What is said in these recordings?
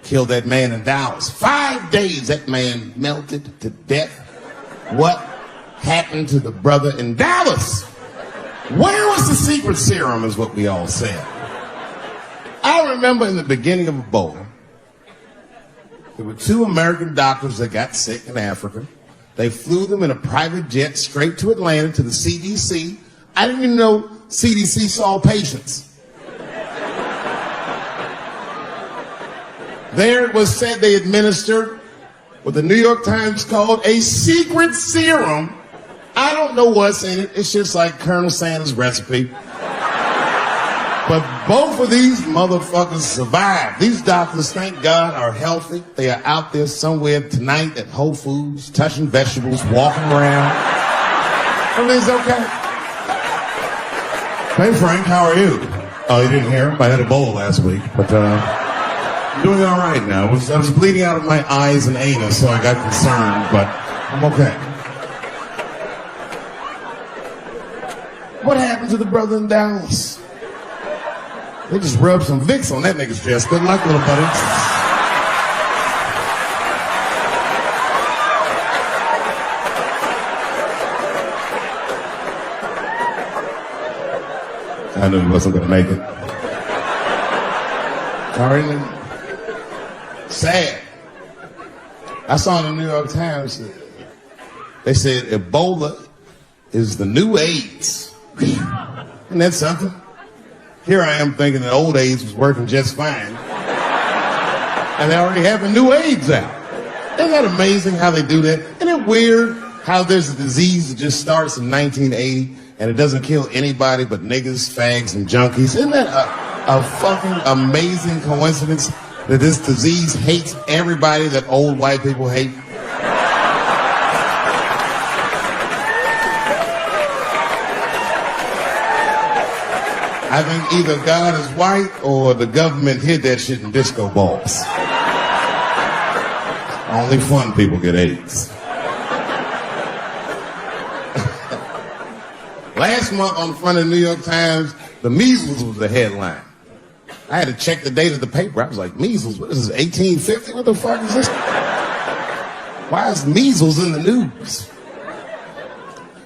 killed that man in Dallas. 5 days that man melted to death. What happened to the brother in Dallas? Where was the secret serum is what we all said. I remember in the beginning of Ebola, there were 2 American doctors that got sick in Africa. They flew them in a private jet straight to Atlanta to the CDC. I didn't even know CDC saw patients. There it was said they administered what the New York Times called a secret serum. I don't know what's in it. It's just like Colonel Sanders' recipe. But both of these motherfuckers survived. These doctors, thank God, are healthy. They are out there somewhere tonight at Whole Foods, touching vegetables, walking around. Everything's okay. Hey, Frank, how are you? Oh, you didn't hear? I had Ebola last week, but I'm doing all right now. I was bleeding out of my eyes and anus, so I got concerned, but I'm okay. What happened to the brother in Dallas? They just rubbed some Vicks on that nigga's chest. Good luck, little buddy. I knew he wasn't going to make it. Sorry, sad. I saw in the New York Times, they said Ebola is the new AIDS. Isn't that something? Here I am thinking that old AIDS was working just fine. And they already have a new AIDS out. Isn't that amazing how they do that? Isn't it weird how there's a disease that just starts in 1980 and it doesn't kill anybody but niggas, fags, and junkies? Isn't that a fucking amazing coincidence that this disease hates everybody that old white people hate? I think either God is white or the government hid that shit in disco balls. Only fun people get AIDS. Last month on the front of the New York Times, the measles was the headline. I had to check the date of the paper. I was like, measles, what is this, 1850? What the fuck is this? Why is measles in the news?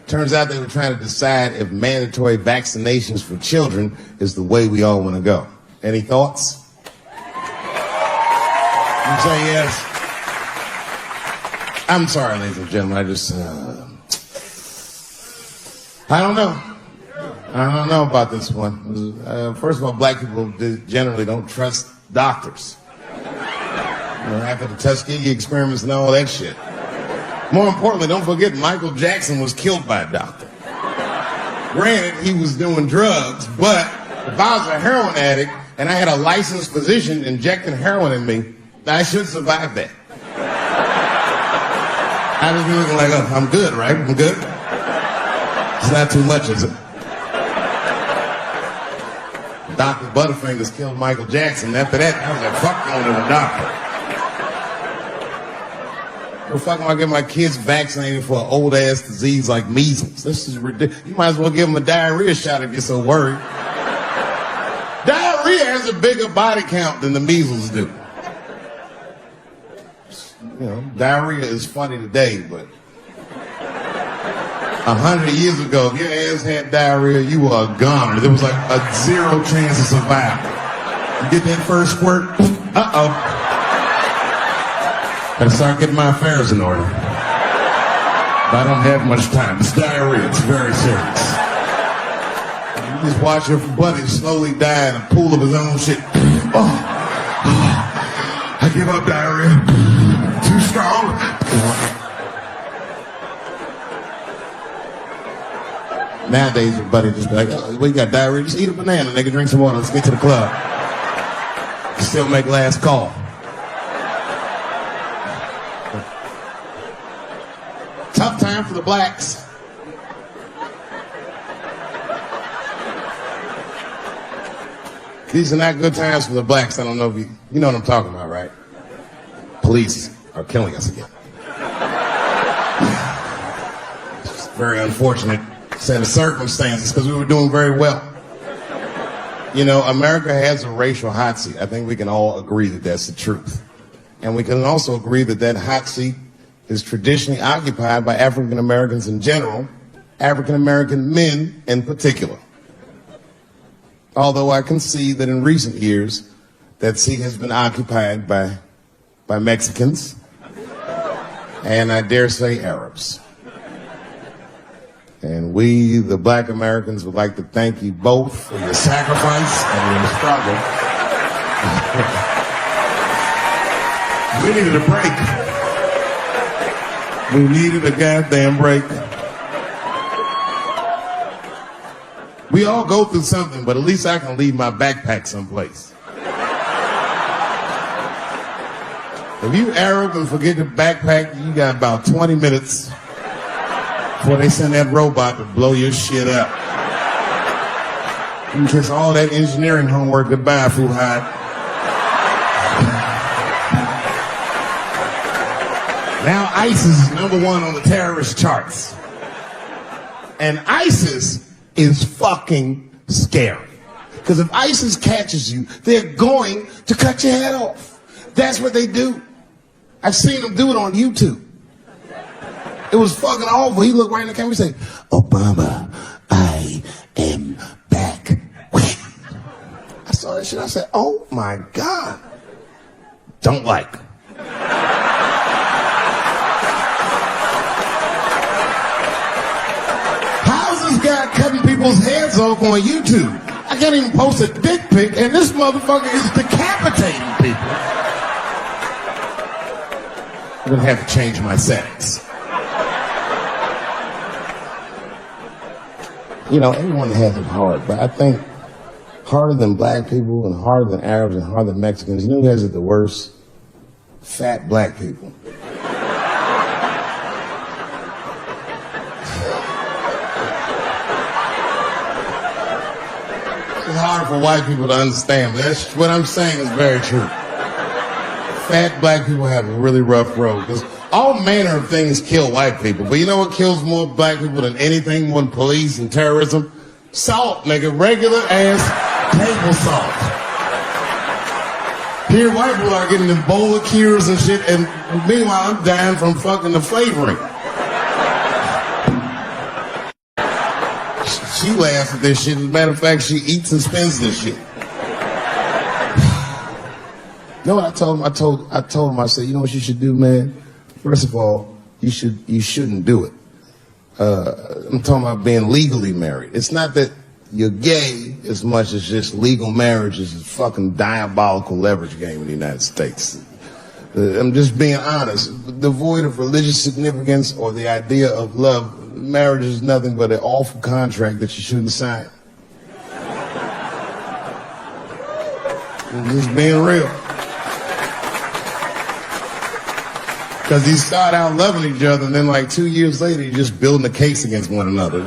Turns out they were trying to decide if mandatory vaccinations for children is the way we all want to go. Any thoughts? You say yes. I'm sorry, ladies and gentlemen. I don't know. I don't know about this one. First of all, black people generally don't trust doctors. After the Tuskegee experiments and all that shit. More importantly, don't forget Michael Jackson was killed by a doctor. Granted, he was doing drugs, but if I was a heroin addict and I had a licensed physician injecting heroin in me, I should survive that. I was looking like, oh, I'm good, right? I'm good. It's not too much, is it? Dr. Butterfingers killed Michael Jackson. After that, I was like, fuck going to the doctor. What the fuck am I getting my kids vaccinated for an old-ass disease like measles? This is ridiculous. You might as well give them a diarrhea shot if you're so worried. Diarrhea has a bigger body count than the measles do. You know, diarrhea is funny today, but 100 years ago, if your ass had diarrhea, you were a goner. There was like a 0 chance of survival. You get that first squirt, uh-oh. Gotta start getting my affairs in order. But I don't have much time. It's diarrhea. It's very serious. You just watch your buddy slowly die in a pool of his own shit. I give up diarrhea. Too strong. Nowadays, your buddy just be like, oh, well, you got diarrhea? Just eat a banana, nigga. Drink some water. Let's get to the club. Still make last call. Tough time for the blacks. These are not good times for the blacks. I don't know if you know what I'm talking about, right? Police are killing us again. It's a very unfortunate set of circumstances because we were doing very well. You know, America has a racial hot seat. I think we can all agree that that's the truth. And we can also agree that that hot seat is traditionally occupied by African Americans in general, African American men in particular. Although I can see that in recent years, that seat has been occupied by Mexicans, and I dare say Arabs. And we, the black Americans, would like to thank you both for your sacrifice and your struggle. We needed a break. We needed a goddamn break. We all go through something, but at least I can leave my backpack someplace. If you Arab and forget your backpack, you got about 20 minutes before they send that robot to blow your shit up. You can kiss all that engineering homework goodbye, Fuhad. Now ISIS is #1 on the terrorist charts. And ISIS is fucking scary. Because if ISIS catches you, they're going to cut your head off. That's what they do. I've seen them do it on YouTube. It was fucking awful. He looked right in the camera and said, "Obama, I am back." I saw that shit. I said, oh my God. Don't like. How's this guy cutting people's heads off on YouTube? I can't even post a dick pic, and this motherfucker is decapitating people. I'm gonna have to change my settings. You know, everyone has it hard, but I think harder than black people and harder than Arabs and harder than Mexicans, you know who has it the worst? Fat black people. It's hard for white people to understand, but that's what I'm saying is very true. Fat black people have a really rough road, because all manner of things kill white people. But you know what kills more black people than anything, more than police and terrorism? Salt, nigga. Regular ass table salt. Here, white people are getting Ebola cures and shit, and meanwhile, I'm dying from fucking the flavoring. She laughs at this shit. As a matter of fact, she eats and spends this shit. You know what I told him? I told him, I said, you know what you should do, man? First of all, you shouldn't do it. I'm talking about being legally married. It's not that you're gay as much as just legal marriage is a fucking diabolical leverage game in the United States. I'm just being honest. Devoid of religious significance or the idea of love, marriage is nothing but an awful contract that you shouldn't sign. I'm just being real. Because you start out loving each other, and then like 2 years later, you're just building a case against one another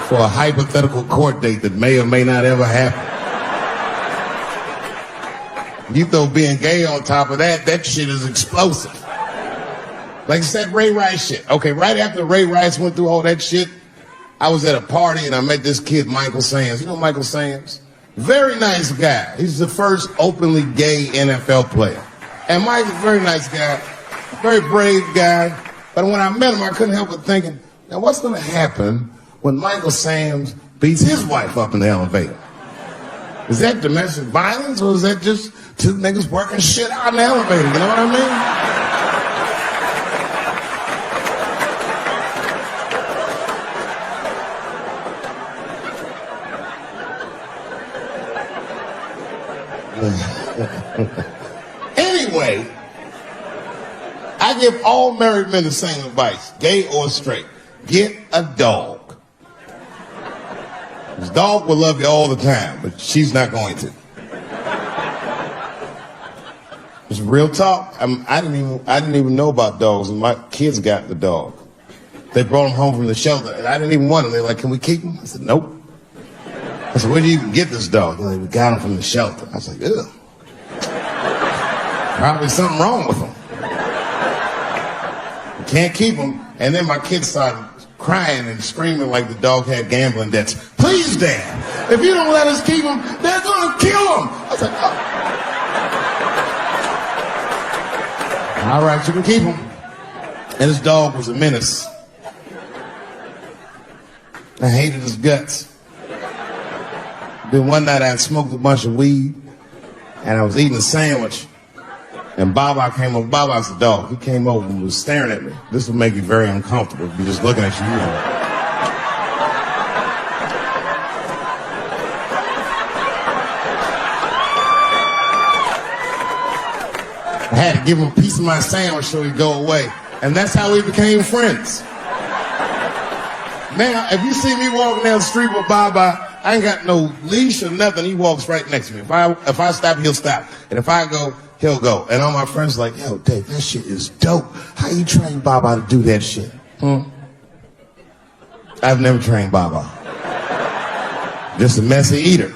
for a hypothetical court date that may or may not ever happen. You throw being gay on top of that, that shit is explosive. Like it's that Ray Rice shit. Okay, right after Ray Rice went through all that shit, I was at a party and I met this kid, Michael Sams. You know Michael Sams? Very nice guy. He's the first openly gay NFL player. And Mike's a very nice guy, very brave guy. But when I met him, I couldn't help but thinking, now what's going to happen when Michael Sams beats his wife up in the elevator? Is that domestic violence, or is that just two niggas working shit out in the elevator? You know what I mean? Anyway, I give all married men the same advice, gay or straight. Get a dog. This dog will love you all the time, but she's not going to. It's real talk. I didn't even know about dogs, and my kids got the dog. They brought him home from the shelter, and I didn't even want him. They're like, "Can we keep him?" I said, "Nope." I said, "Where did you even get this dog?" They're like, "We got him from the shelter." I was like, "Ugh. Probably something wrong with him. We can't keep him." And then my kids started crying and screaming like the dog had gambling debts. "Please, Dad, if you don't let us keep him, they're gonna kill him." I was like, oh. All right, you can keep him. And his dog was a menace. I hated his guts. Then one night I had smoked a bunch of weed, and I was eating a sandwich. And Baba came over. Baba's the dog. He came over and was staring at me. This would make you very uncomfortable if you're just looking at you. I had to give him a piece of my sandwich so he'd go away. And that's how we became friends. Now, if you see me walking down the street with Baba, I ain't got no leash or nothing. He walks right next to me. If I stop, he'll stop. And if I go, he'll go. And all my friends are like, yo, Dave, that shit is dope. How you train Baba to do that shit? I've never trained Baba. Just a messy eater.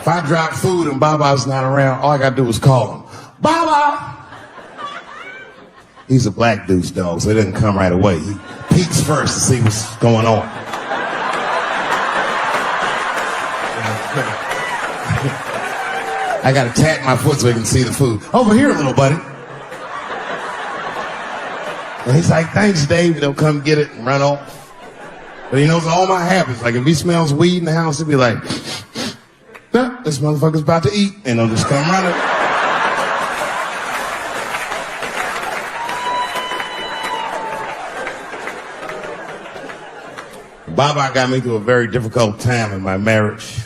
If I drop food and Baba's not around, all I gotta do is call him. Baba! He's a black dude's dog, so he doesn't come right away. He peeks first to see what's going on. I gotta tap my foot so he can see the food. Over here, little buddy. And he's like, thanks, Dave. He'll come get it and run off. But he knows all my habits. Like if he smells weed in the house, he'll be like, nah, this motherfucker's about to eat. And he'll just come running. Baba got me through a very difficult time in my marriage.